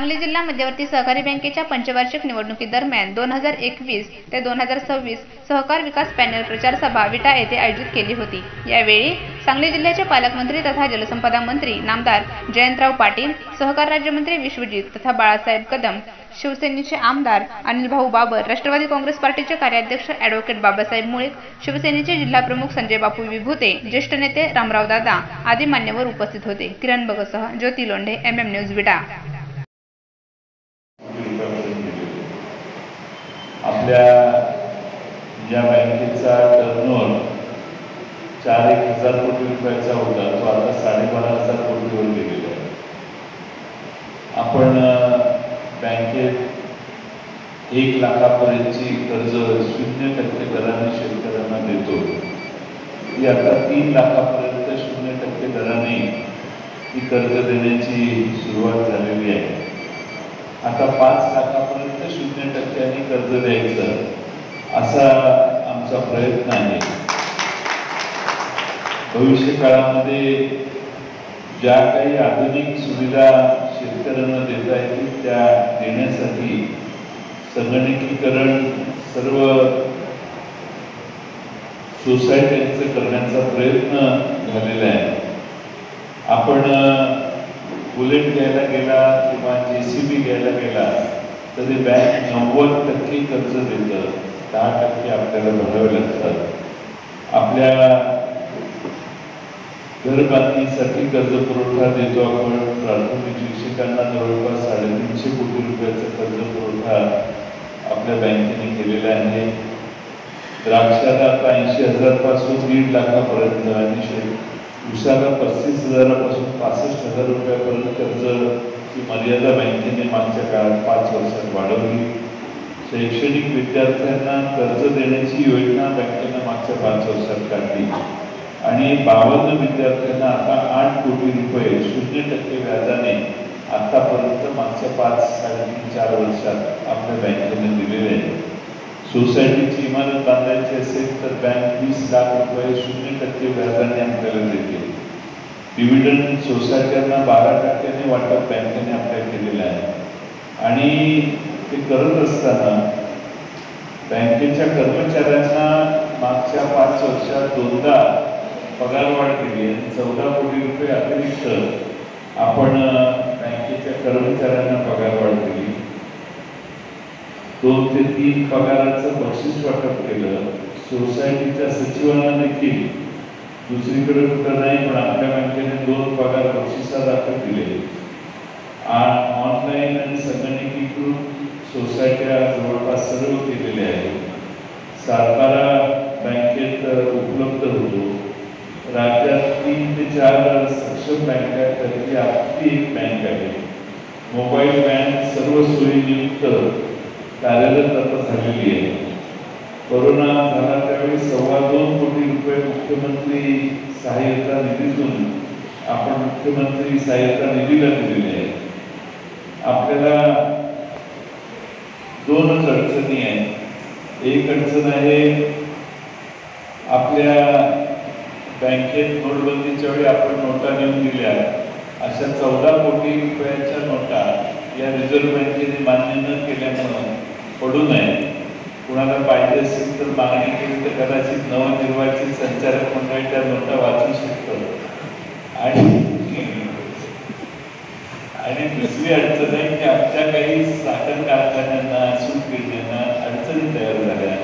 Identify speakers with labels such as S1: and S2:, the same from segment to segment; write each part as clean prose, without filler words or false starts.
S1: सांगली जिल्हा मध्यवर्ती सहकारी बँकेच्या पंचवार्षिक निवडणुकीदरम्यान 2021 ते 2026 सहकार विकास पॅनल प्रचार सभा विटा येथे आयोजित केली होती। यावेळी सांगली जिल्ह्याचे पालकमंत्री तथा जलसंपदा मंत्री नामदार जयंतराव पाटील, सहकार राज्यमंत्री विश्वजित तथा बाळासाहेब कदम, शिवसेनेचे आमदार अनिलभाऊ बाबर, राष्ट्रवादी काँग्रेस पार्टीचे कार्याध्यक्ष ॲडव्होकेट बाबासाहेब मुळीक, शिवसेनेचे जिल्हाप्रमुख संजय बापू विभूते, ज्येष्ठ नेते रामराव दादा आदी मान्यवर उपस्थित होते। किरण बगसह ज्योती लोंढे, MM न्यूज विटा।
S2: आपल्या या बँकेचा टर्नओव्हर 4,000 कोटी रुपयाचा होता, तो आता 12,500 कोटीवर गेलेला आहे। आपण बँकेत 1 लाखापर्यंतची कर्ज 0% दराने शेतकऱ्यांना देतो, ती आता 3 लाखापर्यंत 0% दराने ही कर्ज देण्याची सुरुवात झालेली आहे। आता 5 लाखापर्यंत 0% कर्ज द्यायचं असा आमचा प्रयत्न आहे। भविष्य काळामध्ये ज्या काही आधुनिक सुविधा शेतकऱ्यांना देता येतील त्या देण्यासाठी संगणकीकरण सर्व सोसायट्यांचं करण्याचा प्रयत्न झालेला आहे। आपण बुलेट घ्यायला गेला किंवा JCB घ्यायला गेला तरी बँक 90% कर्ज देतं, 10% आपल्याला भरावे लागतात। आपल्या घर बांधणीसाठी कर्ज पुरवठा देतो आपण। प्राथमिक शिक्षकांना जवळपास 350 कोटी रुपयाचा कर्ज पुरवठा आपल्या बँकेने केलेला आहे। द्राक्षाला आता 80,000 पासून 1.5 लाखापर्यंत आणि उसाला 35,000 पासून 65,000 रुपयापर्यंत कर्जची मर्यादा बँकेने मागच्या काळात 5 वर्षात वाढवली। शैक्षणिक विद्यार्थ्यांना कर्ज देण्याची योजना बँकेने मागच्या 5 वर्षात काढली आणि 52 विद्यार्थ्यांना आता 8 कोटी रुपये 0% व्याजाने आतापर्यंत मागच्या 5-4 वर्षात आपल्या बँकेने दिलेले आहे। सोसायटीची इमारत बांधायची असेल तर बँक 20 लाख रुपये 0% व्याजाने आपल्याला देते। डिव्हिडंड सोसायट्यांना 12% वाटप बँकेने आपल्याला केलेलं आहे आणि ते करत असताना बँकेच्या कर्मचाऱ्यांना मागच्या 5 वर्षात 2दा पगारवाढ केली आणि 14 कोटी रुपये अतिरिक्त आपण बँकेच्या कर्मचाऱ्यांना पगारवाढ केली। 2 ते 3 पगाराचं बक्षीस वाटप केलं। सोसायटीच्या सचिवांना देखील दुसरीकडे कुठं नाही पण आपल्या बँकेने 2 पगार बक्षिसादाखल दिले। ऑनलाईन आणि संगणकीकृत सोसायट्या जवळपास सर्व केलेल्या आहेत। सातबारा बँकेत उपलब्ध होतो। राज्यात 3 ते 4 सक्षम बँकांपैकी आपली एक बँक आहे। मोबाईल बँक सर्व सोयीयुक्त कार्यरत आता झालेली आहे। कोरोना झाला त्यावेळी 2.25 कोटी रुपये मुख्यमंत्री सहाय्यता निधीतून आपण मुख्यमंत्री सहाय्यता निधीला दिलेले आहे। आपल्याला 2च अडचणी आहेत। एक अडचण आहे आपल्या बँकेत नोटबंदीच्या वेळी आपण नोटा नेऊन दिल्या, अशा 14 कोटी रुपयाच्या नोटा या रिझर्व्ह बँकेने मान्य न केल्यामुळे पडू नये। कुणाला पाहिजे असेल तर मागणी केली तर कदाचित नवनिर्वाचित संचालक मंडळ त्या नोटा वाचू शकतं। आणि दुसरी अडचण आहे की आमच्या काही साखर कारखान्यांना, सूत गिरण्यांना अडचणी तयार झाल्या,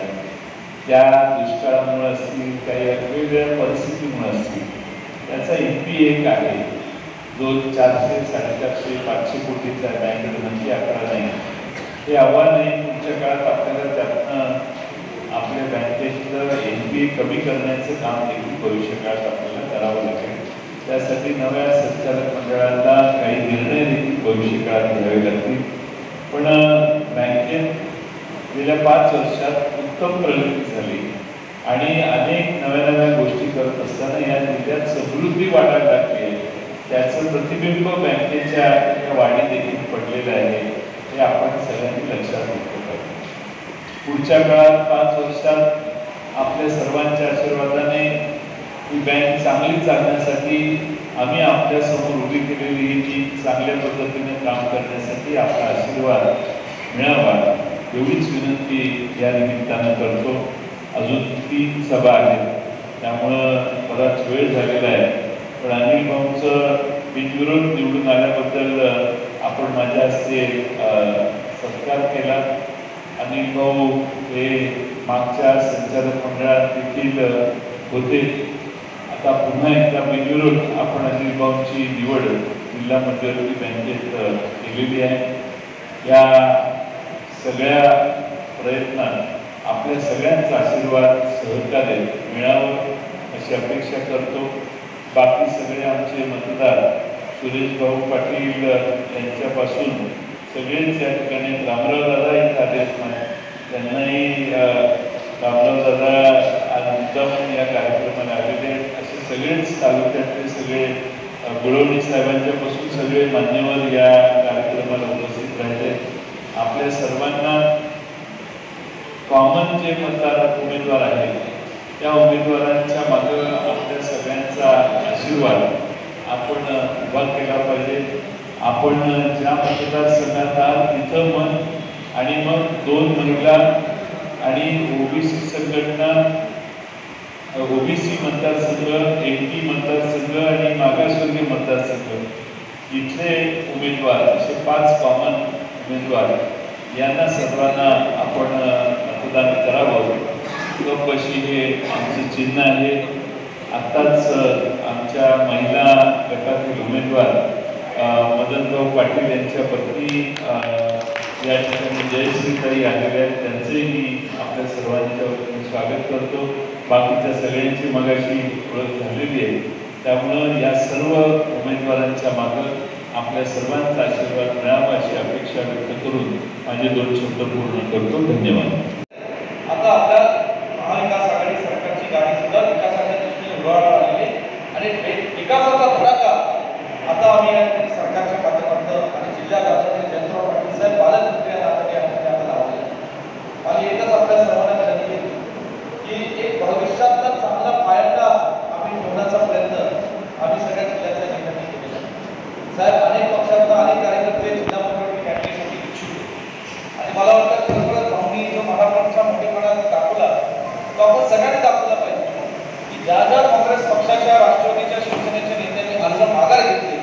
S2: त्या दुष्काळामुळे असतील, काही वेगवेगळ्या परिस्थितीमुळे असतील। त्याचा EP1 आहे जो 400, 450, 500 कोटीचा बँकेत नक्की आकडा नाही। हे आव्हान आहे। पुढच्या काळात आपल्याला त्यातनं आपल्या बँकेतलं NPA कमी करण्याचं काम देखील भविष्य काळात आपल्याला करावं लागेल। त्यासाठी नव्या संचालक मंडळाला काही निर्णय देखील भविष्य काळात घ्यावे लागतील। पण बँकेत गेल्या 5 वर्षात उत्तम प्रगती झाली आणि अनेक नव्या गोष्टी करत असताना या जिल्ह्यात समृद्धी वाढायला लागली। त्याचं प्रतिबिंब बँकेच्या या वाढी देखील पडलेलं आहे, हे आपण सगळ्यांनी लक्षात घेतलं पाहिजे। पुढच्या काळात 5 वर्षात आपल्या सर्वांच्या आशीर्वादाने ही बँक चांगली चालण्यासाठी आम्ही आपल्यासमोर उभी केलेली ही टीम चांगल्या पद्धतीने काम करण्यासाठी आपला आशीर्वाद मिळावा एवढीच विनंती या निमित्तानं करतो. अजून 3 सभा आहेत, त्यामुळं बराच वेळ झालेला आहे. पण अनिल भाऊंचं बिनविरोध निवडून आल्याबद्दल आपण माझ्या हस्ते सत्कार केला. अनिल भाऊ हे मागच्या संचालक मंडळात देखील होते. आता पुन्हा एकदा बिनविरोध आपण अनिल भाऊंची निवड जिल्हा मध्यवर्ती बँकेत केलेली आहे. या सगळ्या प्रयत्नात आपल्या सगळ्यांचा आशीर्वाद सहकार्य मिळावं अशी अपेक्षा करतो. बाकी सगळे आमचे मतदार सुरेश भाऊ पाटील यांच्यापासून सगळेच या ठिकाणी रामराव दादा इथे आलेच नाही, त्यांनाही रामराव दादा आज मुद्दाम या कार्यक्रमाला आलेले असे सगळेच तालुक्यातले सगळे गुळवणी साहेबांच्यापासून सगळे मान्यवर या कार्यक्रमाला उपस्थित राहिले. आपल्या सर्वांना कॉमन जे मतदार उमेदवार आहेत त्या उमेदवारांच्या मागे आपल्या सगळ्यांचा आशीर्वाद आपण उभा केला पाहिजे. आपण ज्या मतदारसंघात आहात तिथं मन आणि मग 2 महिला आणि ओबीसी संघटना, ओबीसी मतदारसंघ, एनटी मतदारसंघ आणि मागासवर्गीय मतदारसंघ इथले उमेदवार असे 5 कॉमन उमेदवार यांना सर्वांना आपण मतदान करावं. कपशी हे आमचं चिन्ह आहे. आत्ताच आमच्या महिला गटातील उमेदवार मदनभाऊ पाटील यांच्या पत्नी या ठिकाणी जयश्रीताई आलेल्या आहेत, त्यांचेही आपल्या सर्वांच्या वतीने स्वागत करतो. बाकीच्या सगळ्यांची मगाशी ओळख झालेली आहे, त्यामुळं या सर्व उमेदवारांच्या मागं आपल्या सर्वांचा आशीर्वाद मिळावा अशी अपेक्षा व्यक्त करून माझे 2 शब्द पूर्ण करतो. धन्यवाद.
S3: आता आपल्या महाविकास आघाडी सरकारची गाडी सुद्धा विकासाच्या दृष्टीने उभारण्यात आलेली आणि विकासाचा धडाका आता आम्ही या सरकारच्या माध्यमातून आणि जिल्हा गावातील जयंतराव पाटील साहेब पालकमंत्री या नात्याने आम्हाला लावले. आणि एकच आपल्या सर्वांना विनंती आहे की एक भविष्यातला चांगला पायंडा आम्ही ठेवण्याचा प्रयत्न आम्ही सगळ्या जिल्ह्यातल्या नेत्यांनी केलेला आहे. साहेब अनेक पक्षांना अनेक कार्यकर्ते जिल्हा मंडळातील कॅबिनेटसाठी इच्छुक आणि मला वाटतं खरोखरच भाऊनी जो महाराष्ट्राचा मोठेपणा दाखवला तो आपण सगळ्यांनी दाखवला पाहिजे की ज्या ज्या काँग्रेस पक्षाच्या, राष्ट्रवादीच्या, शिवसेनेच्या नेत्यांनी अर्ज माघार घेतले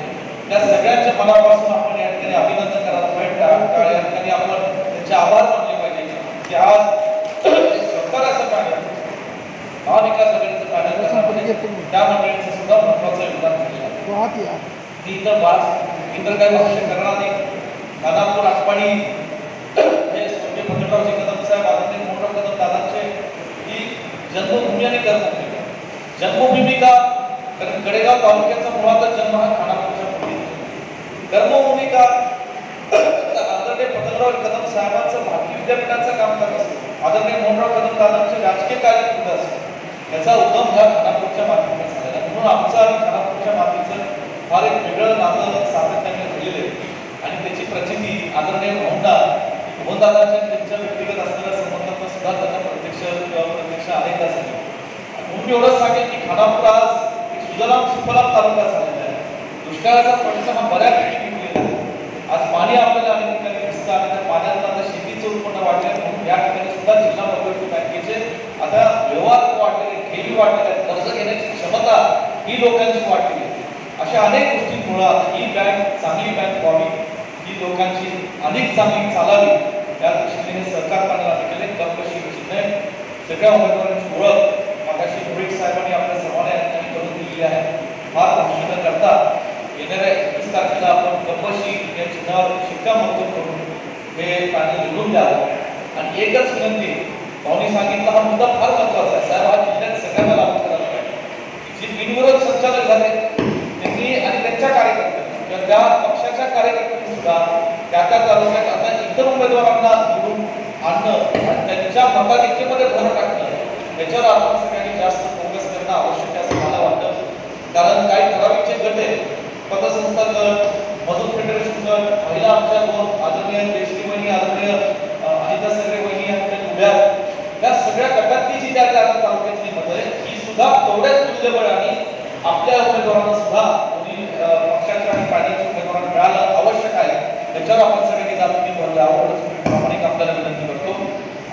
S3: त्या सगळ्यांच्या मनापासून आपण या ठिकाणी अभिनंदन करायला पाहिजे. या ठिकाणी आपण त्यांचे आभार मानले पाहिजे की आज सरकार असं पॅनल महाविकास आघाडीचं पॅनल त्या मंडळीचं सुद्धा महत्वाचं योगदान केलेलं आहे. ती इतर काही पक्ष करणार नाही. खानापूर आटपाडी हे स्वर्गीय पंडितरावजी कदम साहेब, आदरणीय मोहनराव कदम दादांचे ही जन्मभूमी आणि कर्मभूमी. जन्मभूमी का? कारण गडेगाव तालुक्याचा मुळातच जन्म हा खानापूरच्या भूमी. कर्मभूमी का? आदरणीय पंडितराव कदम साहेबांचं भारतीय विद्यापीठाचं काम करत असतं, आदरणीय मोहनराव कदम दादांचे राजकीय कार्य सुद्धा असतं. त्याचा उगम ह्या खानापूरच्या मातीतून झालेला. म्हणून आमचं आणि खानापूरच्या मातीचं फार एक वेगळं नातं सातत्याने घडलेलं आहे आणि त्याची प्रचिती आदरणीय मोहनदादांच्या त्यांच्या व्यक्तिगत असलेल्या संबंधांना सुद्धा त्यांना प्रत्यक्ष किंवा प्रत्यक्ष अनेकदा झाले. म्हणून एवढंच सांगेल की खानापूर आज एक सुजलाम सुफलाम तालुका झालेला आहे. दुष्काळाचा प्रश्न हा बऱ्यापैकी मिटलेला आहे. आज पाणी आपल्याला अनेक ठिकाणी दिसतं आणि त्या पाण्यात आता शेतीचं उत्पन्न वाढले म्हणून या ठिकाणी सुद्धा जिल्हा मध्यवर्ती बँकेचे आता व्यवहार वाढलेले, ठेवी वाढलेले आहेत, कर्ज घेण्याची क्षमता ही लोकांची वाढलेली आहे. अशा अनेक गोष्टींमुळे ही बँक चांगली बँक व्हावी, ही लोकांची अधिक चांगली चालावी या दृष्टीने सरकार पॅनल केले. कपशी चिन्ह सगळ्या उमेदवारांची ओळख मागाशी मुळीक साहेबांनी आपल्या सर्वांना या ठिकाणी करून दिलेली आहे. फार भाषण करता येणाऱ्या 21 तारखेला आपण कपशी या चिन्हावर शिक्कामोर्तब करून हे पॅनल निवडून द्यावं. आणि एकच विनंती, भाऊनी सांगितलं हा मुद्दा फार महत्वाचा आहे. साहेब हा जिल्ह्यात सगळ्यांना लागू करायला पाहिजे. जे बिनविरोध संचालक झाले त्यांनी आणि त्यांच्या कार्यकर्त्यांनी किंवा त्या पक्षाच्या कार्यकर्त्यांनी सुद्धा त्या तालुक्यात आता इतर उमेदवारांना निवडून आणणं आणि त्यांच्या मताधिक्यमध्ये भर टाकणं याच्यावर आपण सगळ्यांनी जास्त फोकस करणं आवश्यक आहे असं मला वाटतं. कारण काही ठराविकचे गट आहेत, पतसंस्था गट, मजूर फेडरेशन गट, महिला आमच्या 2 आदरणीय देशनी वहिनी, आदरणीय अनिता सगळे वहिनी या ठिकाणी उभ्या. त्या सगळ्या गटातली जी त्या तालुक्यातली मतं आहे ही सुद्धा तेवढ्याच मूल्यबळ आणि आपल्या उमेदवारांना सुद्धा दोन्ही पक्षाच्या आणि पार्टीच्या उमेदवारांना मिळालं आवश्यक आहे. त्याच्यावर आपण सगळ्यांनी जाणून घेऊन यावरच प्रामाणिक आपल्याला विनंती करतो.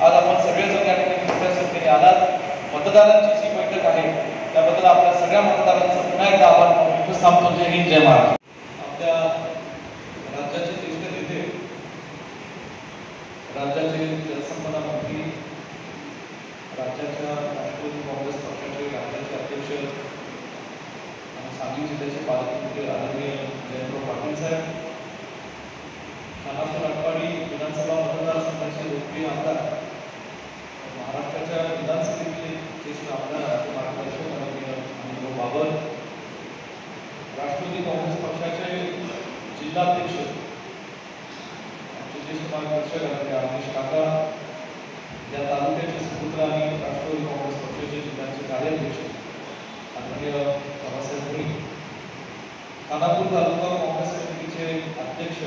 S3: आज आपण सगळेजण या ठिकाणी मोठ्या संख्येने आलात. मतदारांची जी बैठक आहे त्याबद्दल आपल्या सगळ्या मतदारांचं पुन्हा एकदा आभार सांगतो. जय हिंद, जय महाराष्ट्र. आपल्या राज्याचे ज्येष्ठ नेते, राज्याचे जलसंपदा मंत्री, राज्याच्या राष्ट्रवादी काँग्रेस पक्षाचे राज्याचे अध्यक्ष आणि सांगली जिल्ह्याचे पालकमंत्री आदरणीय जयंतराव पाटील साहेब, खानापूर आटपाडी विधानसभा मतदारसंघाचे लोकप्रिय आमदार, महाराष्ट्राच्या विधानसभेतील ज्येष्ठ आमदार मार्गदर्शक आदरणीय अनिल बाबर, राष्ट्रवादी काँग्रेस पक्षाचे जिल्हाध्यक्ष ज्येष्ठ मार्गदर्शक आदरणीय अमरीश काका, या तालुक्याचे सुपुत्र आणि राष्ट्रवादी काँग्रेस पक्षाचे जिल्ह्याचे कार्याध्यक्ष आदरणीय बाबासाहेब मुळे, खानापूर तालुका काँग्रेस समितीचे अध्यक्ष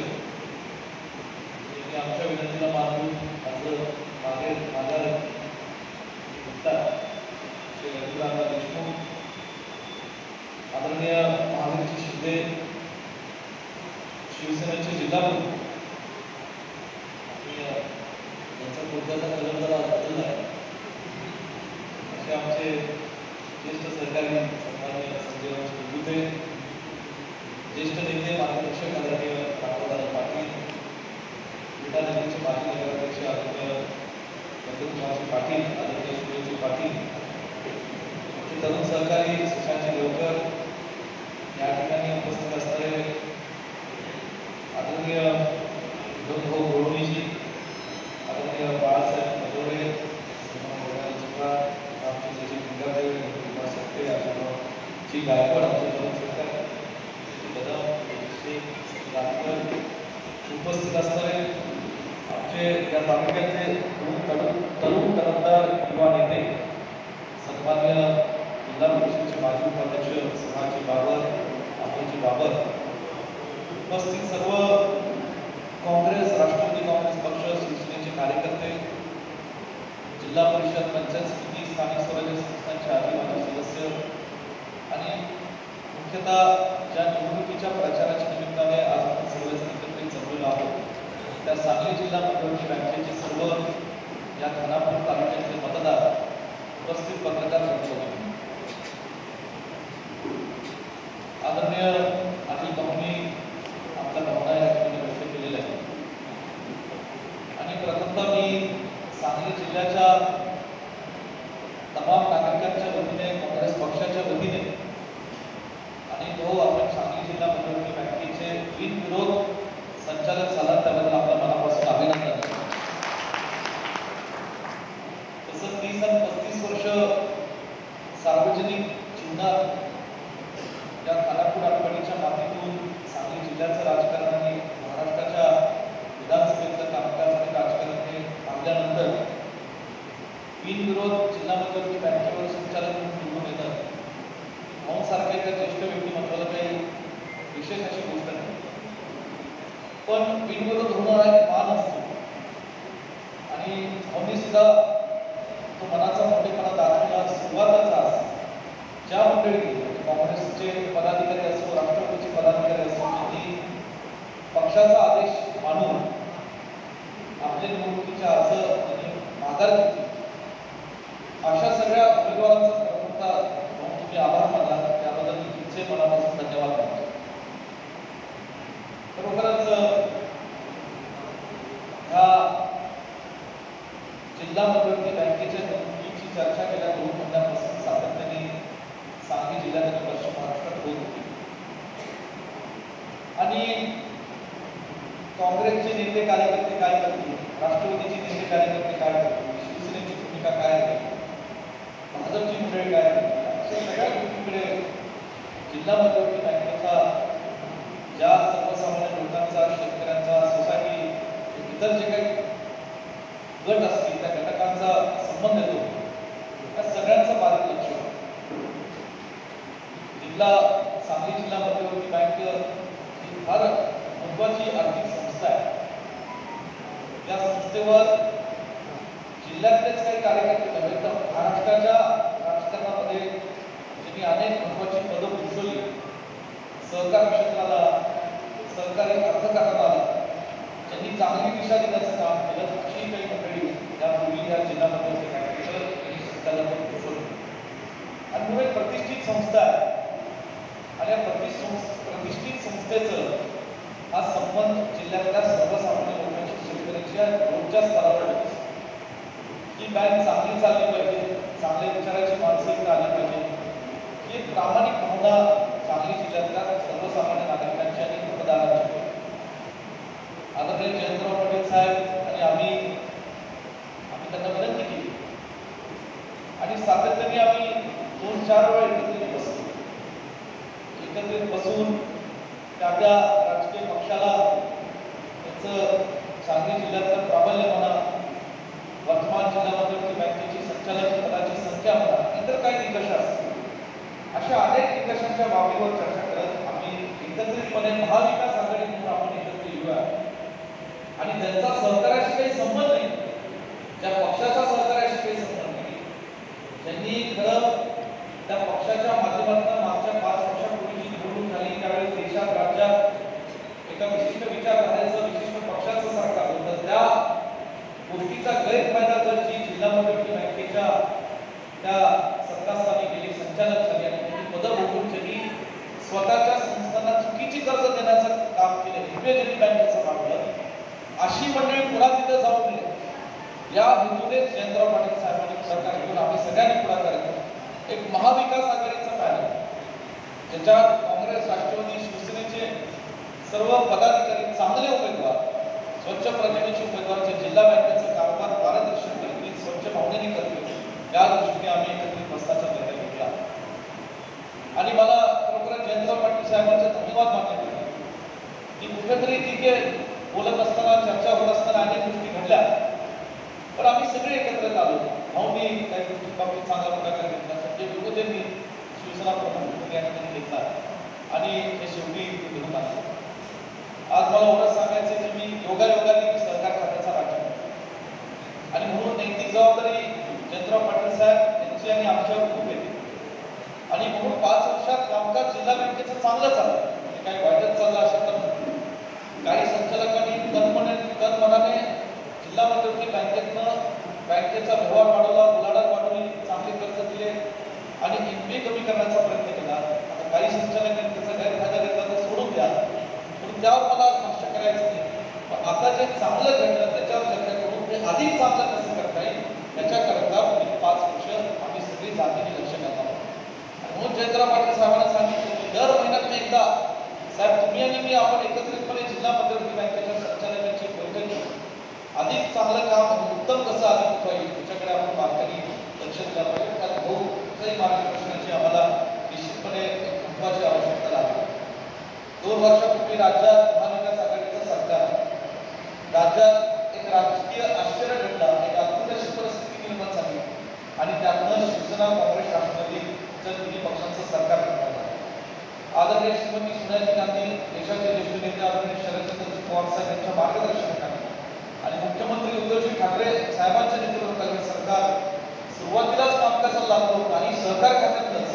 S3: यांनी आमच्या विनंतीला मानून माझा देशमुख, आदरणीय महावीरजी शिंदे, शिवसेनेचे जिल्हाप्रमुख, यांचा मुद्द्याचा कलम जरा बदलला आहे, असे आमचे ज्येष्ठ सहकारी सन्माननीय संजय गुरुते, ज्येष्ठ नेते मार्गदर्शक आदरणीय रामदादा पाटील, विटा नगरीचे माजी नगराध्यक्ष आदरणीय नंदकुमारजी पाटील, आदरणीय सुरेशजी पाटील, तरुण सहकारी सुशांतजी देवकर, या ठिकाणी उपस्थित असणारे आदरणीय भाऊ गोडणीजी, आदरणीय बाळासाहेब पदोळे, आमचे गंगादेव सकते, जी गायकवाड, आमचे तरुण सहकारी उपस्थित असणारे आमचे या तालुक्याचे तरुण तरुणदार युवा नेते, सन्मान्य जिल्हा परिषदेचे माजी उपाध्यक्ष समाजी बाबर, अमोलजी बाबर, उपस्थित सर्व काँग्रेस, राष्ट्रवादी काँग्रेस पक्ष, शिवसेनेचे कार्यकर्ते, जिल्हा परिषद, पंचायत समिती, स्थानिक स्वराज्य संस्थांचे आदिवासी सदस्य आणि मुख्यतः ज्या निवडणुकीच्या प्रचाराच्या निमित्ताने आज आपण सर्वजण एकत्रित जमलेलो आहोत, त्या सांगली जिल्हा मध्यवर्ती बँकेचे सर्व या खानापूर तालुक्यातले मतदार, उपस्थित पत्रकार मित्र, आदरणीय अनिल भाऊंनी आपल्या भावना या ठिकाणी व्यक्त केलेल्या आहेत. आणि प्रथमतः मी सांगली जिल्ह्याच्या तमाम नागरिकांच्या वतीने, काँग्रेस पक्षाच्या वतीने आणि भाऊ आपण सांगली जिल्हा मध्यवर्ती बँकेचे बिनविरोध संचालक झाला त्याबद्दल आपल्या मनापासून अभिनंदन. तसं 30 आणि 35 वर्ष सार्वजनिक जीवनात या खानापूर आटपाडीच्या मातीतून सांगली जिल्ह्याचं राजकारण आणि महाराष्ट्राच्या विधानसभेतलं कामकाज आणि राजकारण हे पाहिल्यानंतर बिनविरोध जिल्हा मध्यवर्ती बँकेवर संचालक म्हणून निवडून येणं भाऊंसारख्या एका ज्येष्ठ व्यक्तिमत्वाला काही विशेष अशी गोष्ट नाही, पण बिनविरोध होणं हा एक मान असतो आणि भाऊंनी सुद्धा तो मनाचा मोठेपणा दाखवला. सुरुवातच ज्या मंडळी काँग्रेसचे पदाधिकारी असो, राष्ट्रवादीचे पदाधिकारी असो, त्यांनी पक्षाचा आदेश मानून आपल्या निवडणुकीचे अर्ज त्यांनी माघार घेतली. अशा सगळ्या उमेदवारांचा प्रमुखता तुम्ही आभार मानला, त्याबद्दल मी तुमचे मनापासून धन्यवाद मानतो. खरोखरच ह्या जिल्हा मध्यवर्ती बँकेच्या निवडणुकीची चर्चा गेल्या 2 महिन्यांपासून सातत्याने सांगली जिल्ह्यात आणि पश्चिम महाराष्ट्रात होत होती आणि काँग्रेसचे नेते कार्यकर्ते काय करतील, राष्ट्रवादीचे नेते कार्यकर्ते काय करतील, शिवसेनेची भूमिका काय आहे, भाजपची मंडळी काय करतील, अशा सगळ्या गोष्टींकडे जिल्हा मध्यवर्ती बँकेचा ज्या सर्वसामान्य लोकांचा, शेतकऱ्यांचा, सोसायटी, इतर जे काही गट असतील त्या घटकांचा संबंध येतो, त्या सगळ्यांचं बारीक लक्ष. सांगली जिल्हा मध्यवर्ती बँक ही फार महत्वाची आर्थिक संस्था आहे. या संस्थेवर जिल्ह्यातलेच काही कार्यकर्ते नव्हे तर महाराष्ट्राच्या राजकारणामध्ये अनेक महत्त्वाची पदं भूषवली. सहकार क्षेत्राला, सहकारी अर्थकारणाला त्यांनी चांगली दिशा देण्याचं काम केलं. अशी काही मंडळी यापूर्वी या जिल्ह्यामध्ये आणि संचालक भूषवली. आणि म्हणून एक प्रतिष्ठित संस्था आहे आणि या प्रतिष्ठित संस्थेचं हा संबंध जिल्ह्यातल्या सर्वसामान्य लोकांची, शेतकऱ्यांच्या रोजच्या स्तरावर ही बँक चांगली चालली पाहिजे, चांगल्या विचाराची माणसं इथे आली पाहिजे, ही एक प्रामाणिक भावना सांगली जिल्ह्यातल्या सर्वसामान्य नागरिकांची आणि मतदारांची. आदरणीय जयंतराव पाटील साहेब आणि आम्ही त्यांना विनंती केली आणि सातत्याने आम्ही 2-4 वेळा एकत्रित बसून त्या राजकीय पक्षाला त्याचं सांगली जिल्ह्यातलं प्राबल्य म्हणा, वर्तमान जिल्ह्यामध्ये बँकेची संचालक पदाची संख्या म्हणा, इतर काही निकष असतील, अशा अनेक निकषांच्या बाबीवर चर्चा करत आम्ही एकत्रितपणे महाविकास आघाडी म्हणून आपण एकत्र येऊया आणि त्यांचा सहकार्याशी काही संबंध नाही, ज्या पक्षाचा सहकार्याशी काही संबंध नाही, त्यांनी खरं त्या पक्षाच्या माध्यमातून मागच्या 5 वर्षापूर्वी जी निवडणूक झाली त्यावेळी देशात, राज्यात एका विशिष्ट विचारधारेचं, विशिष्ट पक्षाचं सरकार होतं. त्या गोष्टीचा गैरफायदा जर जी जिल्हा मध्यवर्ती बँकेच्या त्या सत्तास्थानी गेली, संचालक झाली आणि त्यांनी पदं भोगून त्यांनी स्वतःच्या संस्थांना चुकीची कर्ज देण्याचं काम केलं, ज्यांनी बँकेचं मागलं, अशी मंडळी पुन्हा तिथं जाऊ नये या हेतूने जयंतराव पाटील साहेबांनी पुढाकार घेऊन आम्ही सगळ्यांनी पुढाकार घेतला. एक महाविकास आघाडीचा पॅनल ज्याच्यात काँग्रेस, राष्ट्रवादी, शिवसेनेचे सर्व पदाधिकारी, चांगले उमेदवार, स्वच्छ प्रतिमेचे उमेदवार, जे जिल्हा बँकेचं कारभार पारदर्शक करतील, स्वच्छ भावनेने करतील, या दृष्टीने आम्ही एकत्रित बसण्याचा निर्णय घेतला. आणि मला खरोखर जयंतराव पाटील साहेबांचा धन्यवाद मानले गेले की कुठेतरी तिथे बोलत असताना, चर्चा होत असताना अनेक गोष्टी घडल्या, पण आम्ही सगळे एकत्रित आलो. भाऊनी काही गोष्टी बाबतीत चांगला पुढाकार घेतला, संजय विरोधेंनी, शिवसेना प्रमुख यांनी घेतला आणि हे शेवटी घेऊन आले. आज मला एवढं सांगायचं की मी योगायोगाने सहकार खात्याचा राज्य आणि म्हणून नैतिक जबाबदारी जयंतराव पाटील साहेब यांची आणि आमच्यावर खूप येते आणि म्हणून 5 वर्षात कामकाज जिल्हा बँकेचं चांगलं चाललं, काही वाईटच चाललं असं तर काही संचालकांनी तनमनाने जिल्हा मध्यवर्ती बँकेतनं बँकेचा व्यवहार वाढवला, उलाढाल वाढवली, चांगले कर्ज दिले आणि NPA कमी करण्याचा प्रयत्न केला. आता काही संचालकांनी त्याचा गैरफायदा घेतला तर सोडून द्या, म्हणून त्यावर मला भाष्य करायचं नाही. पण आता जे चांगलं घडलं त्याच्यावर चर्चा करून ते अधिक चांगलं कसं करता येईल याच्याकरता पुढील 5 वर्ष आम्ही सगळी जातीने लक्ष घालणार आहोत. म्हणून जयंतराव पाटील साहेबांना सांगितलं की दर महिन्यात एकदा साहेब तुम्ही आणि मी आपण एकत्रितपणे जिल्हा मध्यवर्ती बँकेच्या संचालकांची बैठक घेऊ, अधिक चांगलं काम उत्तम कसं अधिक होईल त्याच्याकडे आपण बारकाईने लक्ष दिलं पाहिजे. कारण भाऊच्याही मार्गदर्शनाची आम्हाला निश्चितपणे महत्त्वाची आवश्यकता लागते. 2 वर्षापूर्वी राज्यात महाविकास आघाडीचं सरकार, राज्यात एक राजकीय आश्चर्य घडला, एक अद्भुत अशी परिस्थिती निर्माण झाली आणि त्यातनं शिवसेना, काँग्रेस, राष्ट्रवादीचं तिन्ही पक्षांचं सरकार निर्माण झालं. आदरणीय श्रीमती सोनिया गांधी, देशाचे ज्येष्ठ नेते आदरणीय शरदचंद्र पवार साहेब यांच्या मार्गदर्शनाखाली आणि मुख्यमंत्री उद्धवजी ठाकरे साहेबांच्या नेतृत्वाखाली सरकार सुरुवातीलाच कामकाजाला लागलो होतं आणि सहकार खात्यातच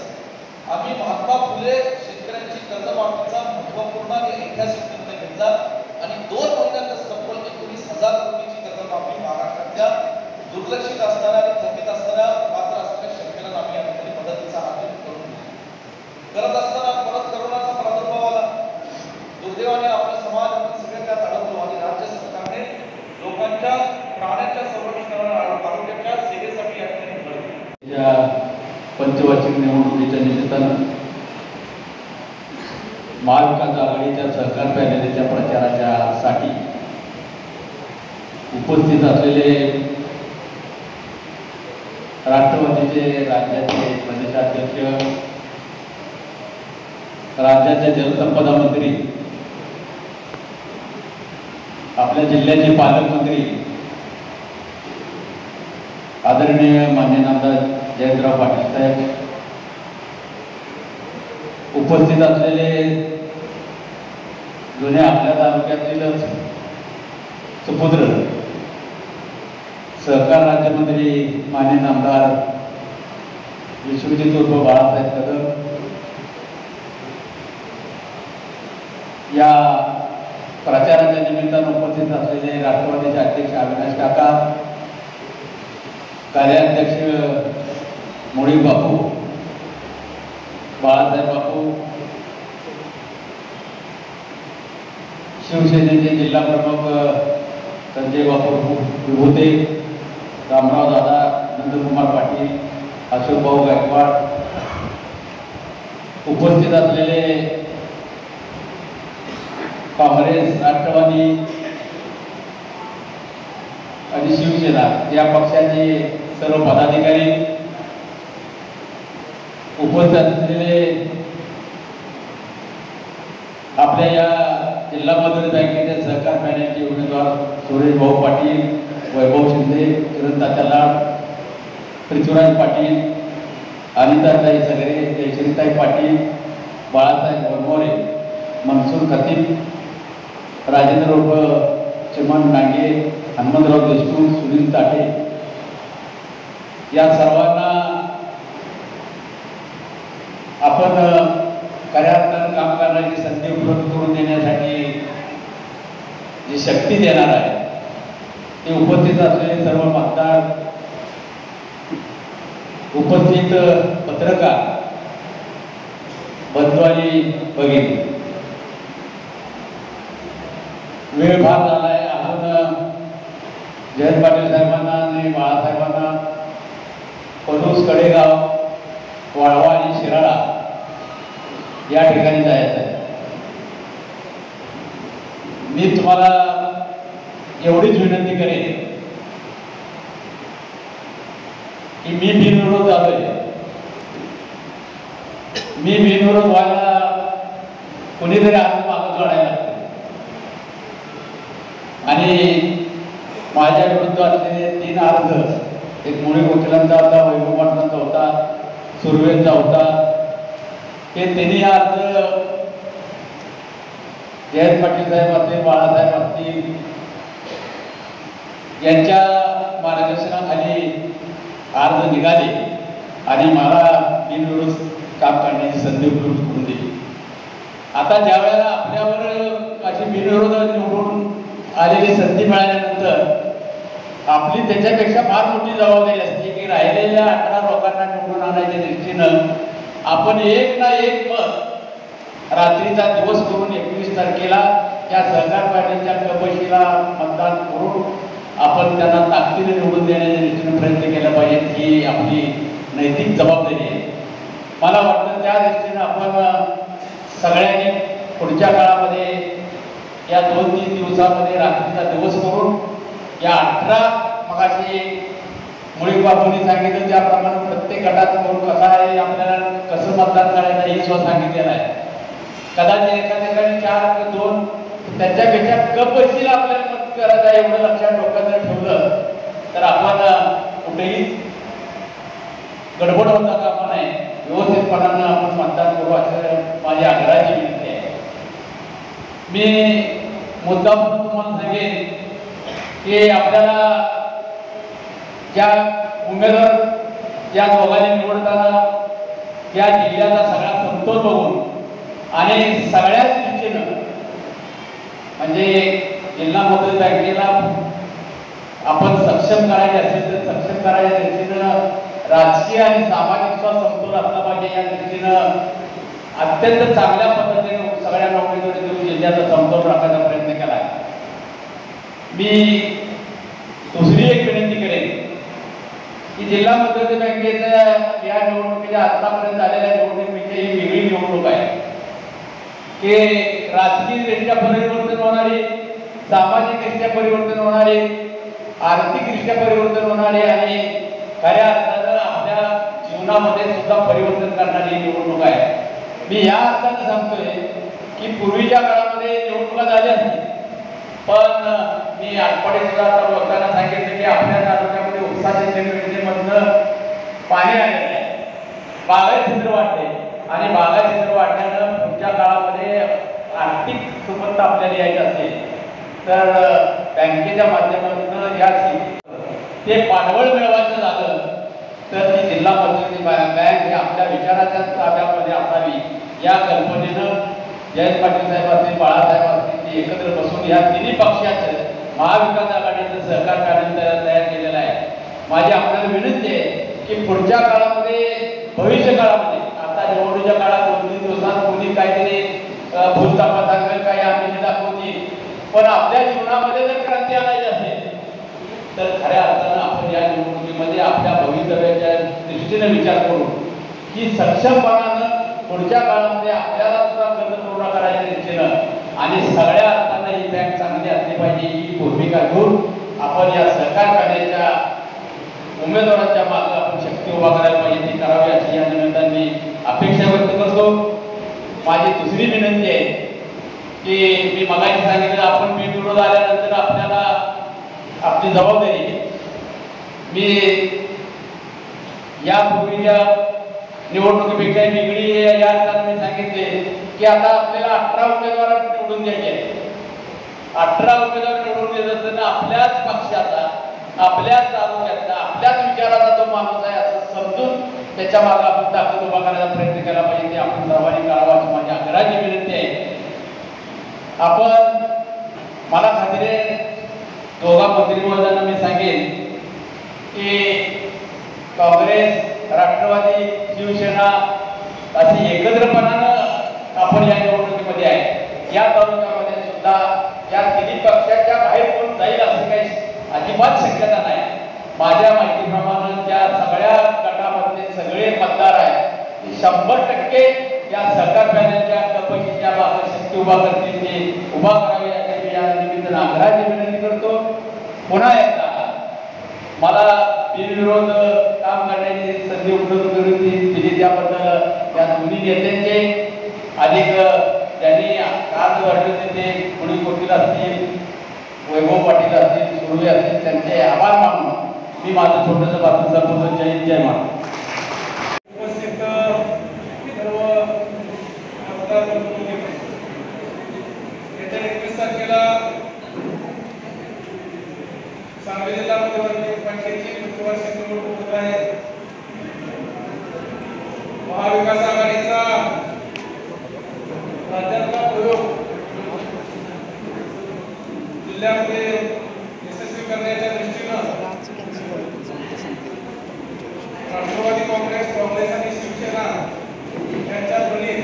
S3: आम्ही महात्मा फुले शेतकऱ्यांची कर्जमाफीचा महत्त्वपूर्ण ऐतिहासिक निर्णय घेतला आणि 2 महिन्यातच तब्बल 19,000 कोटीची कर्जमाफी महाराष्ट्रातल्या दुर्लक्षित असणाऱ्या आणि थकीत असणाऱ्या पात्र असणाऱ्या शेतकऱ्यांना आम्ही या ठिकाणी मदतीचा हात करून करत असताना परत करोनाचा प्रादुर्भाव आला. दुर्दैवाने आपला समाज आपण सगळे त्यात अडकलो आणि राज्य सरकारने लोकांच्या प्राण्याच्या संरक्षणावर, आरोग्याच्या सेवेसाठी या ठिकाणी
S4: या पंचवार्षिक निवडणुकीच्या निमित्तानं महाविकास आघाडीच्या सहकार पॅनलच्या प्रचाराच्या साठी उपस्थित असलेले राष्ट्रवादीचे राज्याचे प्रदेशाध्यक्ष, राज्याचे जलसंपदा मंत्री, आपल्या जिल्ह्याचे पालकमंत्री आदरणीय मान्य नामदार जयंतराव पाटील साहेब, उपस्थित असलेले जुन्या आपल्या तालुक्यातीलच सुपुत्र सहकार राज्यमंत्री मान्य नामदार विश्वजित उर्फ बाळासाहेब कदम, या प्रचाराच्या निमित्तानं उपस्थित असलेले राष्ट्रवादीचे अध्यक्ष अविनाश काका, कार्याध्यक्ष मुळी बापू, बाळासाहेब बापू, शिवसेनेचे जिल्हा प्रमुख संजय बापू विभूते, रामराव दादा, नंदकुमार पाटील, अशोकभाऊ गायकवाड, उपस्थित असलेले काँग्रेस, राष्ट्रवादी आणि शिवसेना या पक्षाचे सर्व पदाधिकारी, उपस्थित असलेले आपल्या या जिल्हा मजूर बँकेच्या सहकार पॅनलचे उमेदवार सुरेश भाऊ पाटील, वैभव शिंदे, किरण लाड, पृथ्वीराज पाटील, अनिताताई सगळे, जयश्रीताई पाटील, बाळासाहेब वनमोरे, मनसूर खतीब, राजेंद्र उर्फ चिमण डांगे, हनुमंतराव देशमुख, सुनील ताटे, या सर्वांना आपण खऱ्या अर्थानं काम करण्याची संधी उपलब्ध करून देण्यासाठी जी शक्ती देणार आहे ते उपस्थित असलेले सर्व मतदार, उपस्थित पत्रकार बंधू आणि भगिनी, वेळ फार झालाय. अजून जयंत पाटील साहेबांना आणि बाळासाहेबांना पलूस, कडेगाव, वाळवा आणि शिराळा या ठिकाणी जायचं आहे. मी तुम्हाला एवढीच विनंती करेन की मी बिनविरोध आलोय. मी बिनविरोध व्हायला कोणीतरी आज मागं जोडायला लागतं आणि माझ्या विरुद्ध असलेले 3 अर्ज, एक मुळी वकिलांचा होता, वैभव पाटलांचा होता, सुर्वेंचा होता, हे तिन्ही अर्ज जयंत पाटील साहेब असतील, बाळासाहेब असतील यांच्या मार्गदर्शनाखाली अर्ज निघाले आणि मला बिनविरोध काम करण्याची संधी उपलब्ध करून दिली. आता ज्या वेळेला आपल्यावर अशी बिनविरोध निवडून आलेली संधी मिळाल्यानंतर आपली त्याच्यापेक्षा फार मोठी जबाबदारी असते की राहिलेल्या 18 लोकांना निवडून आणायच्या दृष्टीनं आपण एक ना एक मत रात्रीचा दिवस करून 21 तारखेला त्या सहकार पॅनलच्या कपशीला मतदान करून आपण त्यांना ताकदीने निवडून देण्याच्या दृष्टीने प्रयत्न केला पाहिजे. ही आपली नैतिक जबाबदारी आहे. मला वाटतं त्या दृष्टीनं आपण सगळ्यांनी पुढच्या काळामध्ये या 2-3 दिवसामध्ये रात्रीचा दिवस करून या 18 मगाशी मुळी बापूंनी सांगितलं त्याप्रमाणे प्रत्येक गटात करून कसा आहे, आपल्याला कसं मतदान करायचं हे सुद्धा सांगितलेलं आहे. कदाचित एका ठिकाणी 4 किंवा 2 त्याच्यापेक्षा कपशीला आपल्याला मत करायचं आहे एवढं लक्षात डोक्यात जर ठेवलं तर आपण कुठेही गडबड होता कामा नये, व्यवस्थितपणानं आपण मतदान करू असं माझी आग्रहाची विनंती आहे. मी मुद्दा म्हणून तुम्हाला सांगेन की आपल्याला ज्या उमेदवार ज्या दोघांनी निवडताना या जिल्ह्याचा सगळा समतोल बघून आणि सगळ्याच दृष्टीनं म्हणजे जिल्हा मजूर बँकेला आपण सक्षम करायचे असेल तर सक्षम करायच्या दृष्टीनं राजकीय आणि सामाजिक समतोल असला पाहिजे या दृष्टीनं अत्यंत चांगल्या पद्धतीने सगळ्या नोकरीकडे देऊन जिल्ह्याचा समतोल राखण्याचा प्रयत्न केला आहे. मी दुसरी एक विनंती करेन की जिल्हा मध्यवर्ती बँकेच्या या निवडणुकीच्या आतापर्यंत झालेल्या निवडणुकीची ही वेगळी निवडणूक आहे की राजकीयदृष्ट्या परिवर्तन होणारी, सामाजिकदृष्ट्या परिवर्तन होणारे, आर्थिकदृष्ट्या परिवर्तन होणारे आणि खऱ्या अर्थानं आपल्या जीवनामध्ये सुद्धा परिवर्तन करणारी निवडणूक आहे. मी या अर्थानं सांगतोय की पूर्वीच्या काळामध्ये निवडणुका झाल्या असतील पण मी आठवडे सुद्धा लोकांना सांगितलं की आपल्या तालुक्यामध्ये उपसा सिंचन योजनेमधनं पाणी आलेलं आहे, बागायत क्षेत्र वाढले आणि बागायत क्षेत्र वाढल्यानं पुढच्या काळामध्ये आर्थिक सुबत्ता आपल्याला यायची असेल तर बँकेच्या माध्यमातून या ते पाठबळ मिळवायचं झालं तर ती जिल्हा मध्यवर्ती बँक ही आपल्या विचाराच्या ताब्यामध्ये असावी या कल्पनेनं जयंत पाटील साहेब असतील, बाळासाहेब असतील, ते एकत्र बसून या तिन्ही पक्षाचं महाविकास आघाडीचं सहकार कार्यक्रम तयार केलेला आहे. माझी आपल्याला विनंती आहे की पुढच्या काळामध्ये, भविष्य काळामध्ये, आता निवडणुकीच्या काळात 2-3 दिवसात कोणी काहीतरी भूलतापा दाखवेल, काही आम्ही दाखवतील, पण आपल्या जीवनामध्ये जर क्रांती आणायची असेल तर खऱ्या अर्थानं आपण या निवडणुकीमध्ये आपल्या भवितव्याच्या दृष्टीने विचार करू की सक्षमपणानं पुढच्या काळामध्ये आपल्याला सुद्धा कर्जपुरवठा करायच्या दृष्टीनं आणि सगळ्या अर्थानं ही बँक चांगली असली पाहिजे ही भूमिका घेऊन आपण या सहकार कार्याच्या उमेदवारांच्या मागे आपण शक्ती उभा करायला पाहिजे, ती करावी अशी या निमित्ताने अपेक्षा व्यक्त करतो. माझी दुसरी विनंती आहे की मी मगाशी सांगितलं आपण बिनविरोध आल्यानंतर आपल्याला आपली जबाबदारी, मी यापूर्वीच्या निवडणुकीपेक्षा वेगळी या अर्थाने मी सांगितले की आता आपल्याला 18 उमेदवार निवडून द्यायचे आहेत. 18 उमेदवार निवडून देत असताना आपल्याच पक्षाचा, आपल्याच तालुक्याचा, आपल्याच विचाराचा जो माणूस आहे असं समजून त्याच्या मागे आपण ताकद उभा करायचा प्रयत्न केला पाहिजे. ते आपण सर्वांनी करावा अशी माझी आग्रहाची विनंती आहे. आपण, मला खात्री आहे दोघा मंत्री महोदयांना मी सांगेन की काँग्रेस, राष्ट्रवादी, शिवसेना अशी एकत्रपणानं आपण या निवडणुकीमध्ये आहे. या तालुक्यामध्ये सुद्धा या तिन्ही पक्षाच्या बाहेर कोण जाईल असं काही अजिबात शक्यता नाही. माझ्या माहितीप्रमाणे त्या सगळ्या गटामधले सगळे मतदार आहेत 100% या सहकार पॅनलच्या कपशीच्या मागे शक्ती उभा करतील, ते उभा करावे यासाठी मी या निमित्तानं आग्रहाची विनंती करतो. पुन्हा एकदा मला बिनविरोध काम करण्याची संधी उपलब्ध करून दिली त्याबद्दल त्या दोन्ही नेत्यांचे, अधिक ज्यांनी काल वाढले ते कोणी कोटील असतील, वैभव पाटील असतील, सुर्वे असतील, त्यांचे आभार मानून मी माझं छोटंसं भाषण संबोधन जय मान.
S3: उपस्थित सर्व मतदार येत्या 21 तारखेला सांगली जिल्हा मध्यवर्ती पंचायतीची पंचवार्षिक निवडणूक होत आहे. महाविकास आघाडीचा राज्यातला प्रयोग जिल्ह्यामध्ये यशस्वी करण्याच्या दृष्टीनं राष्ट्रवादी काँग्रेस, काँग्रेस आणि शिवसेना यांच्या दोन्ही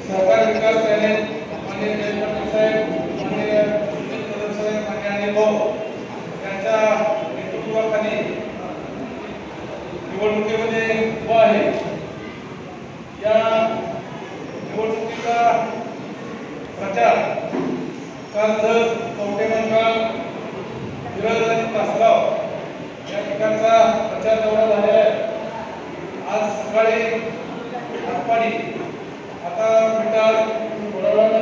S3: सहकार विकास पॅनल माननीय जयंत पाटील साहेब, माननीय साहेब, माननीय अनिल भाऊ यांच्या नेतृत्वाखाली निवडणुकीमध्ये उभा आहे. या निवडणुकीचा प्रचार काल कवटेमंकाळ, विरज आणि तासगाव या ठिकाणचा प्रचार दौरा झालेला आहे. आज सकाळी आटपाडी, आता मिटाळ, बोरावण,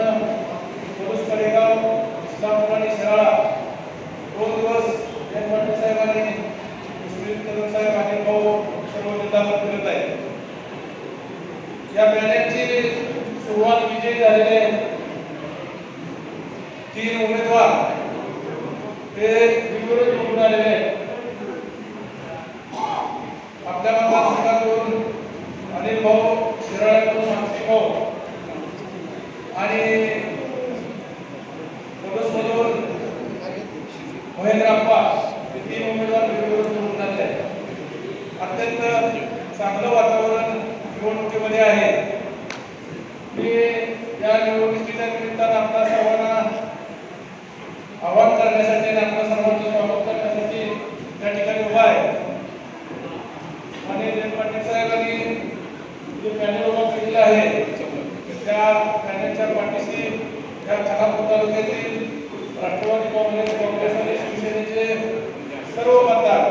S3: पोलीस कडेगाव, इस्लामपूर आणि शिराळा 2 दिवस जयंत पाटील साहेब आणि सुनील साहेब आणि भाऊ सर्व जिल्हाभर फिरत आहेत. या पॅनलची सुरुवात विजयी झालेले 3 उमेदवार ते बिनविरोध निवडून आलेले आहेत. आपल्या मतदारसंघातून अनिल भाऊ, शिराळ्यातून मानसिंग भाऊ आणि पोलीसमधून महेंद्रप्पा हे 3 उमेदवार बिनविरोध निवडून आले आहेत. अत्यंत चांगलं वातावरण निवडणुकीमध्ये आहे. मी या निवडणुकीच्या निमित्तानं आपल्या सर्वांना आवाहन करण्यासाठी आणि आपल्या सर्वांचं स्वागत करण्यासाठी त्या ठिकाणी उभा आहे. आणि जयंत पाटील साहेबांनी जे पॅनल उभा केलेलं आहे त्या पॅनलच्या पाठीशी या खानापूर तालुक्यातील राष्ट्रवादी काँग्रेस, काँग्रेस आणि शिवसेनेचे सर्व मतदार.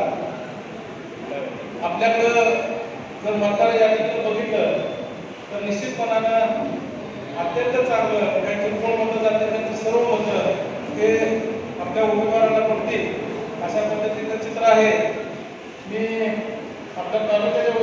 S3: आपल्याकडं जर मतदार यादीतून बघितलं तर निश्चितपणानं अत्यंत चांगलं काही किरकोळ मतं जाते त्यांचं सर्व मतं हे आपल्या उमेदवाराला पडतील अशा पद्धतीचं चित्र आहे. मी आपल्या तालुक्याच्या